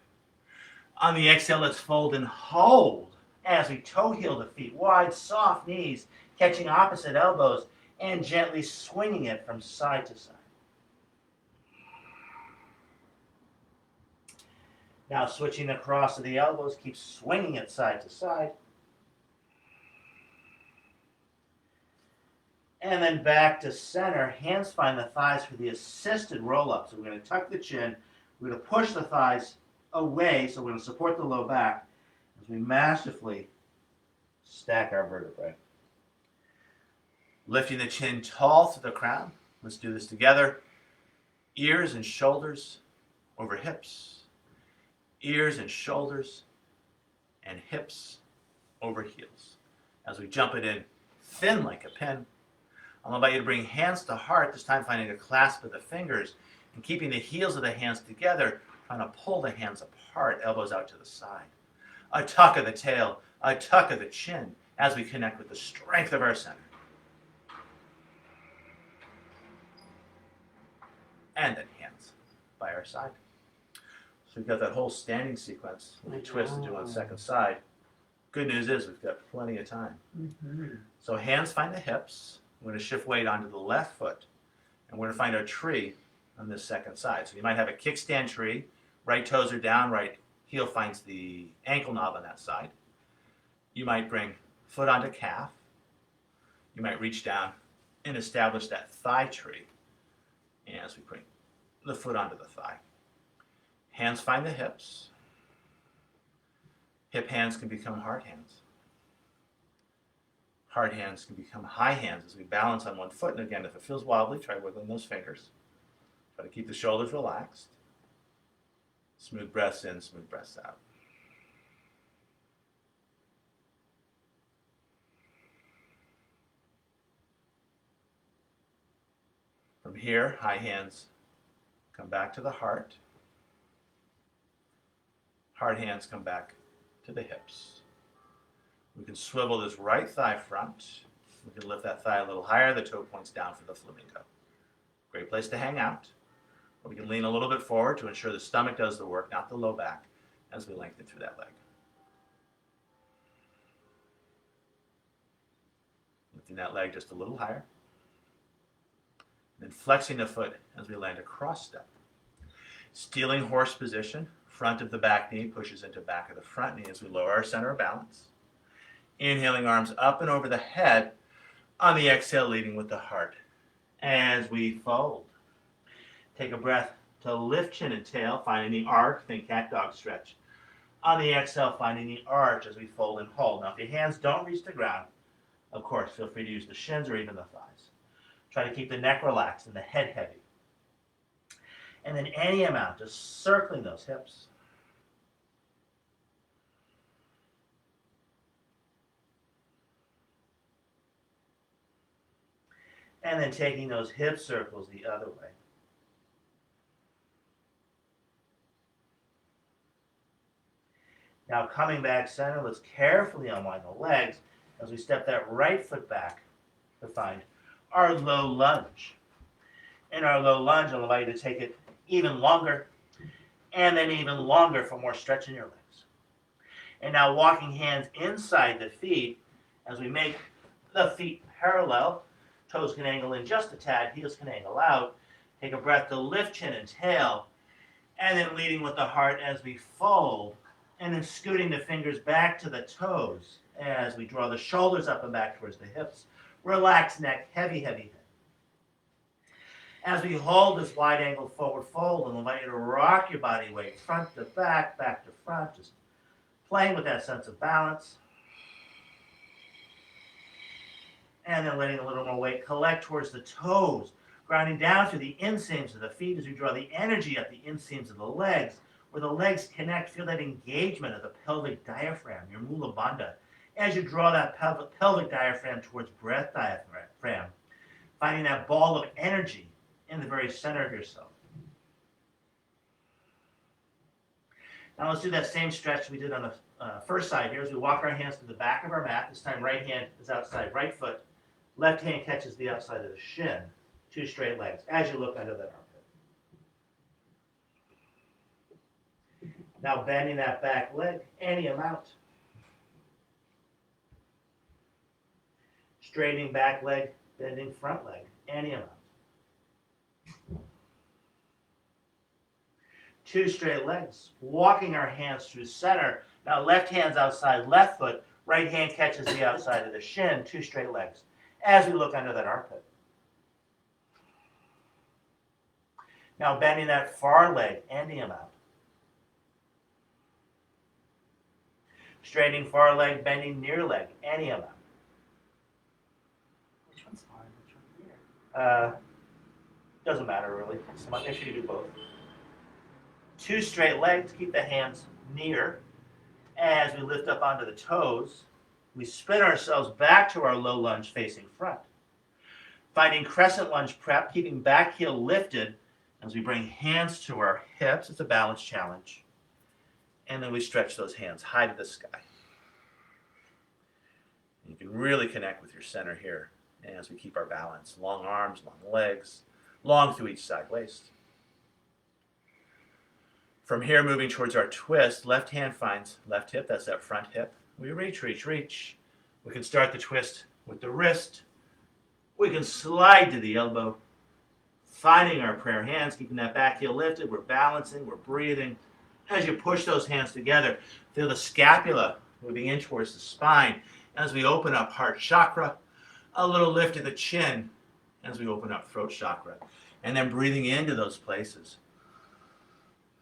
On the exhale, let's fold and hold as we toe heel the feet wide, soft knees, catching opposite elbows, and gently swinging it from side to side. Now switching across to the elbows, keep swinging it side to side. And then back to center, hands find the thighs for the assisted roll-up. So we're going to tuck the chin, we're going to push the thighs away, so we're going to support the low back as we masterfully stack our vertebrae. Lifting the chin tall to the crown. Let's do this together. Ears and shoulders over hips. Ears and shoulders and hips over heels. As we jump it in thin like a pin, I'll invite you to bring hands to heart, this time finding a clasp of the fingers and keeping the heels of the hands together, trying to pull the hands apart, elbows out to the side. A tuck of the tail, a tuck of the chin as we connect with the strength of our center. And then hands by our side. So we've got that whole standing sequence with a twist to do on the second side. Good news is we've got plenty of time. So hands find the hips. We're going to shift weight onto the left foot. And we're going to find our tree on this second side. So you might have a kickstand tree. Right toes are down, right heel finds the ankle knob on that side. You might bring foot onto calf. You might reach down and establish that thigh tree as we bring the foot onto the thigh. Hands find the hips. Hip hands can become heart hands. Heart hands can become high hands as we balance on one foot. And again, if it feels wobbly, try wiggling those fingers. Try to keep the shoulders relaxed. Smooth breaths in, smooth breaths out. From here, high hands come back to the heart. Hard hands come back to the hips. We can swivel this right thigh front. We can lift that thigh a little higher. The toe points down for the flamingo. Great place to hang out. Or we can lean a little bit forward to ensure the stomach does the work, not the low back, as we lengthen through that leg. Lifting that leg just a little higher. Then flexing the foot as we land a cross step. Stealing horse position. Front of the back knee pushes into back of the front knee as we lower our center of balance. Inhaling arms up and over the head. On the exhale, leading with the heart. As we fold. Take a breath to lift chin and tail, finding the arc, think cat dog stretch. On the exhale, finding the arch as we fold and hold. Now, if your hands don't reach the ground, of course, feel free to use the shins or even the thighs. Try to keep the neck relaxed and the head heavy. And then any amount, just circling those hips. And then taking those hip circles the other way. Now coming back center, let's carefully unwind the legs as we step that right foot back to find our low lunge. In our low lunge, I'll invite you to take it even longer, and then even longer for more stretch in your legs. And now walking hands inside the feet, As we make the feet parallel, toes can angle in just a tad, heels can angle out. Take a breath to lift chin and tail, and then leading with the heart as we fold, and then scooting the fingers back to the toes as we draw the shoulders up and back towards the hips. Relax neck, heavy, heavy head. As we hold this wide angle forward fold, and invite you to rock your body weight front to back to front, just playing with that sense of balance. And then letting a little more weight collect towards the toes, grounding down through the inseams of the feet as we draw the energy up the inseams of the legs, where the legs connect. Feel that engagement of the pelvic diaphragm, your mula bandha, as you draw that pelvic diaphragm towards breath diaphragm, finding that ball of energy in the very center of yourself. Now let's do that same stretch we did on the first side here as we walk our hands to the back of our mat. This time right hand is outside right foot, left hand catches the outside of the shin. 2 straight legs as you look under that armpit. Now bending that back leg any amount. Straightening back leg, bending front leg any amount. 2 straight legs, walking our hands through center. Now left hand's outside left foot, right hand catches the outside of the shin, 2 straight legs as we look under that armpit. Now bending that far leg any amount. Straightening far leg, bending near leg any amount. Which one's far and which one's near? Doesn't matter really. Make sure you do both. 2 straight legs, keep the hands near. As we lift up onto the toes, we spin ourselves back to our low lunge facing front. Finding crescent lunge prep, keeping back heel lifted as we bring hands to our hips. It's a balance challenge. And then we stretch those hands high to the sky. You can really connect with your center here as we keep our balance. Long arms, long legs, long through each side waist. From here, moving towards our twist, left hand finds left hip, that's that front hip. We reach, reach, reach. We can start the twist with the wrist. We can slide to the elbow, finding our prayer hands, keeping that back heel lifted. We're balancing, we're breathing. As you push those hands together, feel the scapula moving in towards the spine. As we open up heart chakra, a little lift in the chin as we open up throat chakra. And then breathing into those places.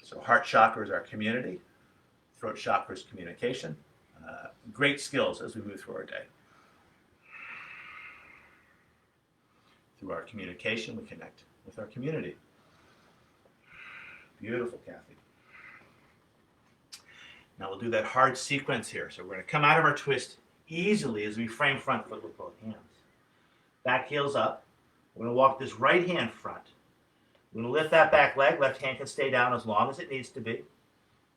So heart chakra is our community. Throat chakra is communication. Great skills as we move through our day. Through our communication, we connect with our community. Beautiful, Kathy. Now we'll do that hard sequence here. So we're going to come out of our twist easily as we frame front foot with both hands. Back heels up. We're going to walk this right hand front. We're going to lift that back leg. Left hand can stay down as long as it needs to be.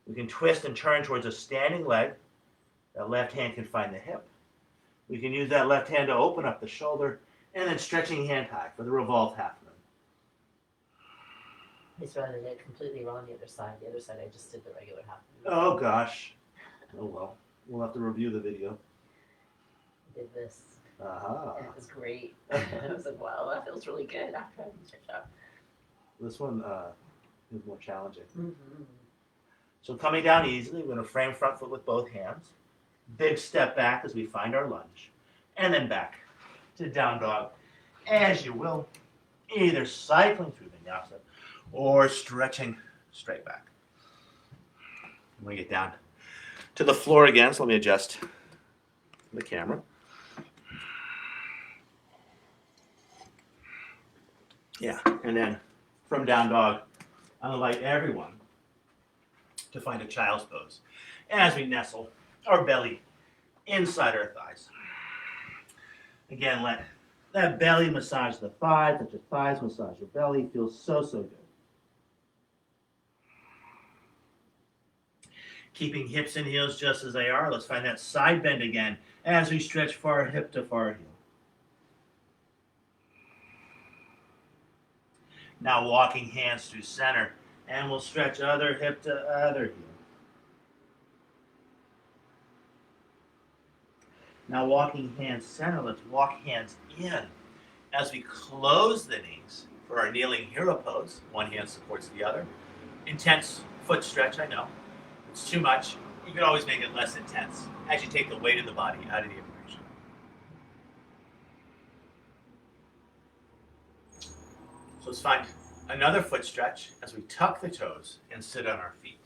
We can twist and turn towards a standing leg. That left hand can find the hip. We can use that left hand to open up the shoulder, and then stretching hand high for the revolved half moon. I just read it completely wrong the other side. The other side I just did the regular half. Oh gosh. Oh well. We'll have to review the video. I did this. Aha. And it was great. I was like, wow, that feels really good after having stretch out. This one is more challenging. Mm-hmm. So coming down easily, we're going to frame front foot with both hands. Big step back as we find our lunge. And then back to down dog. As you will, either cycling through vinyasa or stretching straight back. I'm going to get down to the floor again, so let me adjust the camera. Yeah, and then from down dog, I'll invite everyone to find a child's pose as we nestle our belly inside our thighs. Again, let that belly massage the thighs, let your thighs massage your belly. Feels so, so good. Keeping hips and heels just as they are. Let's find that side bend again as we stretch far hip to far heel. Now walking hands through center, and we'll stretch other hip to other heel. Now walking hands center, let's walk hands in. As we close the knees for our kneeling hero pose, one hand supports the other. Intense foot stretch, I know. It's too much. You can always make it less intense as you take the weight of the body out of the equation. So let's find another foot stretch as we tuck the toes and sit on our feet.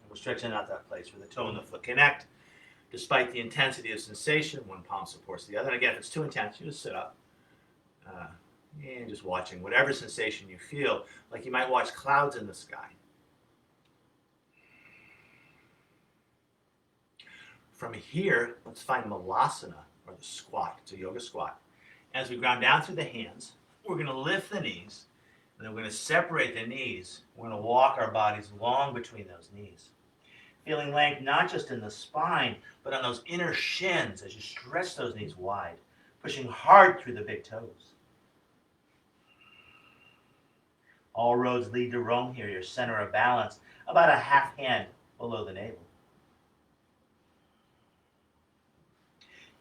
And we're stretching out that place where the toe and the foot connect. Despite the intensity of sensation, one palm supports the other. And again, if it's too intense, you just sit up. And just watching whatever sensation you feel, like you might watch clouds in the sky. From here, let's find Malasana, or the squat. It's a yoga squat. As we ground down through the hands, we're going to lift the knees, and then we're going to separate the knees. We're going to walk our bodies long between those knees. Feeling length not just in the spine, but on those inner shins as you stretch those knees wide, pushing hard through the big toes. All roads lead to Rome here, your center of balance, about a half hand below the navel.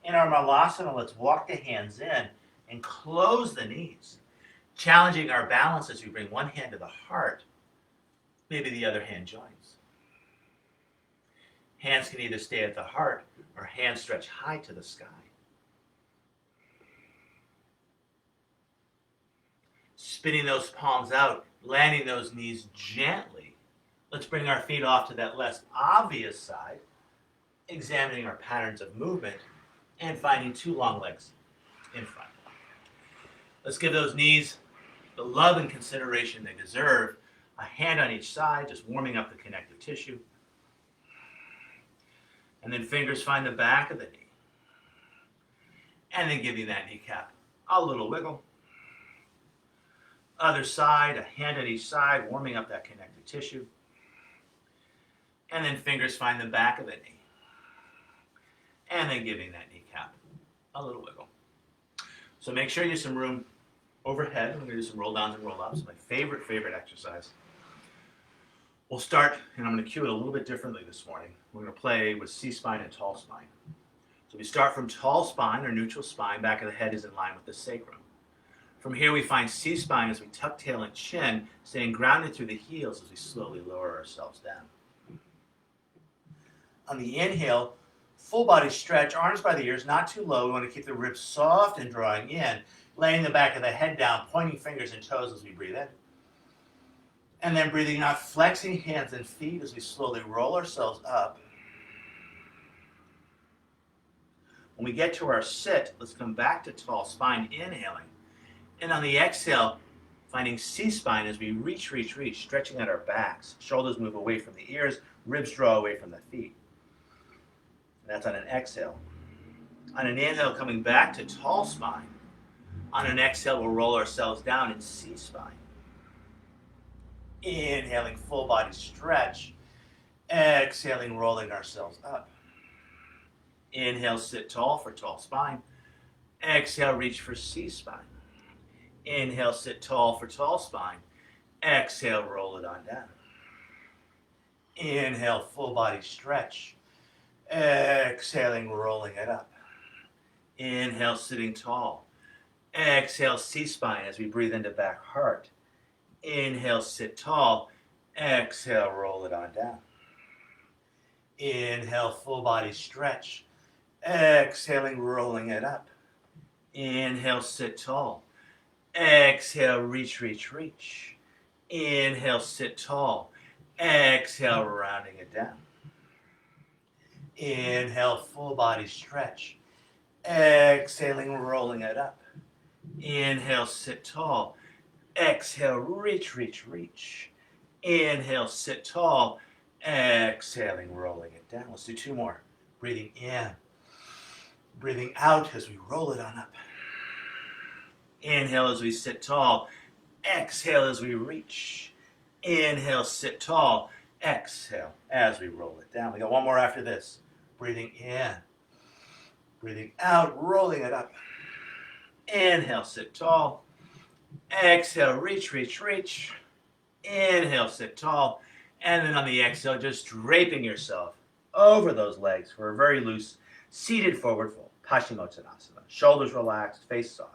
In our Malasana, let's walk the hands in and close the knees, challenging our balance as we bring one hand to the heart. Maybe the other hand joins. Hands can either stay at the heart or hands stretch high to the sky. Spinning those palms out, landing those knees gently. Let's bring our feet off to that less obvious side, examining our patterns of movement and finding two long legs in front. Let's give those knees the love and consideration they deserve. A hand on each side, just warming up the connective tissue. And then fingers find the back of the knee. And then giving that kneecap a little wiggle. Other side, a hand on each side, warming up that connective tissue. And then fingers find the back of the knee. And then giving that kneecap a little wiggle. So make sure you have some room overhead. We're going to do some roll downs and roll ups. My favorite exercise. We'll start, and I'm going to cue it a little bit differently this morning. We're going to play with C-spine and tall spine. So we start from tall spine or neutral spine. Back of the head is in line with the sacrum. From here we find C-spine as we tuck tail and chin, staying grounded through the heels as we slowly lower ourselves down. On the inhale, full body stretch, arms by the ears, not too low. We want to keep the ribs soft and drawing in, laying the back of the head down, pointing fingers and toes as we breathe in. And then breathing out, flexing hands and feet as we slowly roll ourselves up. When we get to our sit, let's come back to tall spine, inhaling. And on the exhale, finding C-spine as we reach, stretching out our backs. Shoulders move away from the ears, ribs draw away from the feet. And that's on an exhale. On an inhale, coming back to tall spine. On an exhale, we'll roll ourselves down in C-spine. Inhaling, full body stretch. Exhaling, rolling ourselves up. Inhale, sit tall for tall spine. Exhale, reach for C-spine. Inhale, sit tall for tall spine. Exhale, roll it on down. Inhale, full body stretch. Exhaling, rolling it up. Inhale, sitting tall. Exhale, C-spine as we breathe into back heart. Inhale, sit tall. Exhale, roll it on down. Inhale, full body stretch. Exhaling, rolling it up. Inhale, sit tall. Exhale, reach. Inhale, sit tall. Exhale, rounding it down. Inhale, full body stretch. Exhaling, rolling it up. Inhale, sit tall. Exhale, reach. Inhale, sit tall. Exhaling, rolling it down. Let's do two more. Breathing in. Breathing out as we roll it on up. Inhale as we sit tall. Exhale as we reach. Inhale, sit tall. Exhale as we roll it down. We got one more after this. Breathing in. Breathing out, rolling it up. Inhale, sit tall. Exhale, reach. Inhale, sit tall. And then on the exhale, just draping yourself over those legs for a very loose seated forward fold. Paschimottanasana. Shoulders relaxed, face soft.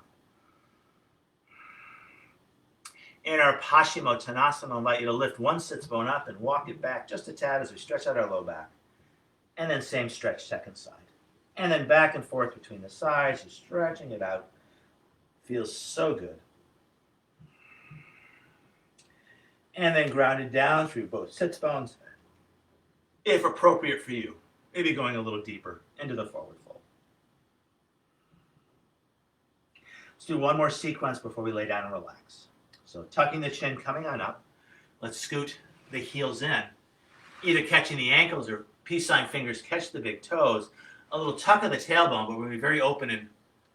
In our Paschimottanasana, I invite you to lift one sits bone up and walk it back just a tad as we stretch out our low back. And then same stretch, second side. And then back and forth between the sides, just stretching it out. Feels so good. And then grounded down through both sits bones, if appropriate for you. Maybe going a little deeper into the forward fold. Let's do one more sequence before we lay down and relax. So tucking the chin, coming on up. Let's scoot the heels in, either catching the ankles or peace sign fingers catch the big toes. A little tuck of the tailbone, but we're going to be very open in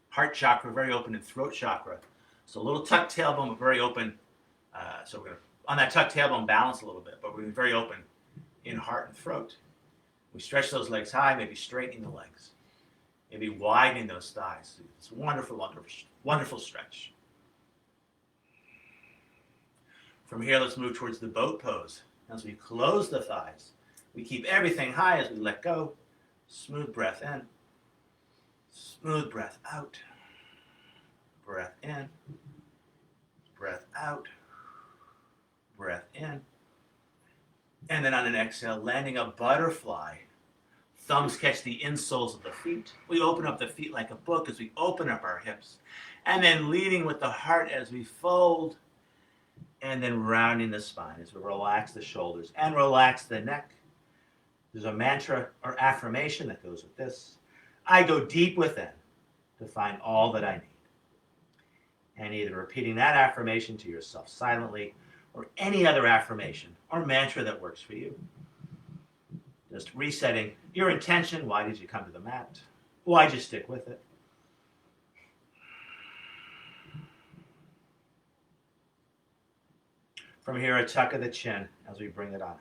heart chakra, very open in throat chakra. So a little tucked tailbone, but very open. So we're going to, on that tucked tailbone, balance a little bit, but we're going to be very open in heart and throat. We stretch those legs high, maybe straightening the legs, maybe widening those thighs. It's a wonderful, wonderful, wonderful stretch. From here, let's move towards the boat pose. As we close the thighs, we keep everything high as we let go. Smooth breath in, smooth breath out. Breath in, breath out, breath in. And then on an exhale, landing a butterfly. Thumbs catch the insoles of the feet. We open up the feet like a book as we open up our hips. And then leading with the heart as we fold. And then rounding the spine as we relax the shoulders and relax the neck. There's a mantra or affirmation that goes with this. I go deep within to find all that I need. And either repeating that affirmation to yourself silently or any other affirmation or mantra that works for you. Just resetting your intention. Why did you come to the mat? Why just stick with it? From here, a tuck of the chin as we bring it on up.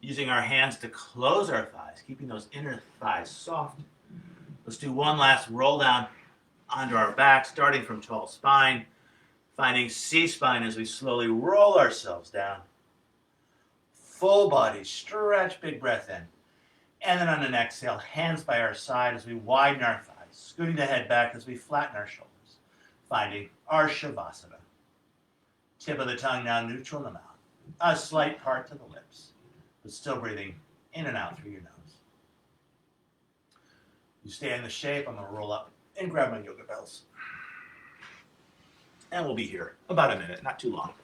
Using our hands to close our thighs, keeping those inner thighs soft. Let's do one last roll down onto our back, starting from tall spine, finding C-spine as we slowly roll ourselves down. Full body stretch, big breath in. And then on an exhale, hands by our side as we widen our thighs, scooting the head back as we flatten our shoulders, finding our Shavasana. Tip of the tongue now neutral in the mouth. A slight part to the lips, but still breathing in and out through your nose. You stay in the shape. I'm going to roll up and grab my yoga bells. And we'll be here about a minute, not too long.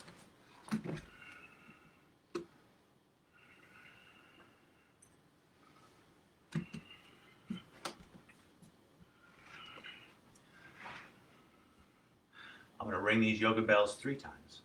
I'm going to ring these yoga bells 3 times.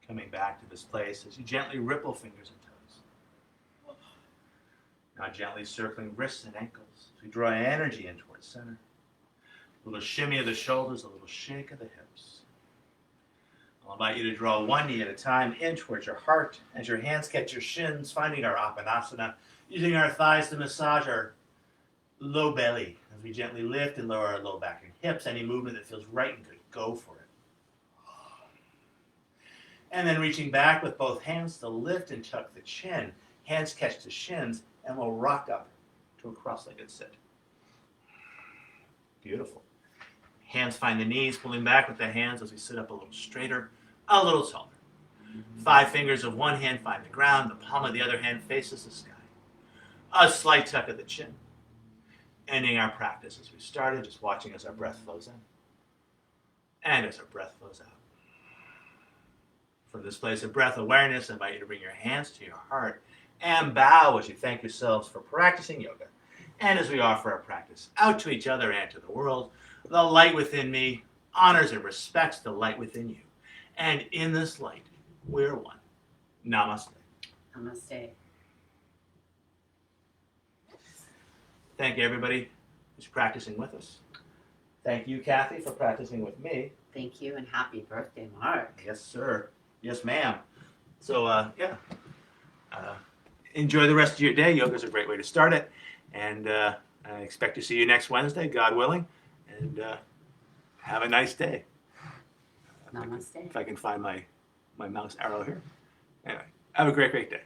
Coming back to this place as you gently ripple fingers and toes. Now gently circling wrists and ankles as we draw energy in towards center. A little shimmy of the shoulders, a little shake of the hips. I'll invite you to draw one knee at a time in towards your heart as your hands catch your shins, finding our Apanasana, using our thighs to massage our low belly as we gently lift and lower our low back and hips. Any movement that feels right and good, go for it. And then reaching back with both hands to lift and tuck the chin. Hands catch the shins, and we'll rock up to a cross-legged sit. Beautiful. Hands find the knees, pulling back with the hands as we sit up a little straighter, a little taller. 5 fingers of one hand find the ground, the palm of the other hand faces the sky. A slight tuck of the chin. Ending our practice as we started, just watching as our breath flows in and as our breath flows out. From this place of breath awareness, I invite you to bring your hands to your heart and bow as you thank yourselves for practicing yoga. And as we offer our practice out to each other and to the world, the light within me honors and respects the light within you. And in this light, we're one. Namaste. Namaste. Thank you, everybody who's practicing with us. Thank you, Kathy, for practicing with me. Thank you and happy birthday, Mark. Yes, sir. Yes, ma'am. So yeah, enjoy the rest of your day. Yoga is a great way to start it, and I expect to see you next Wednesday, God willing. And have a nice day. Namaste. If I can find my mouse arrow here. Anyway, have a great day.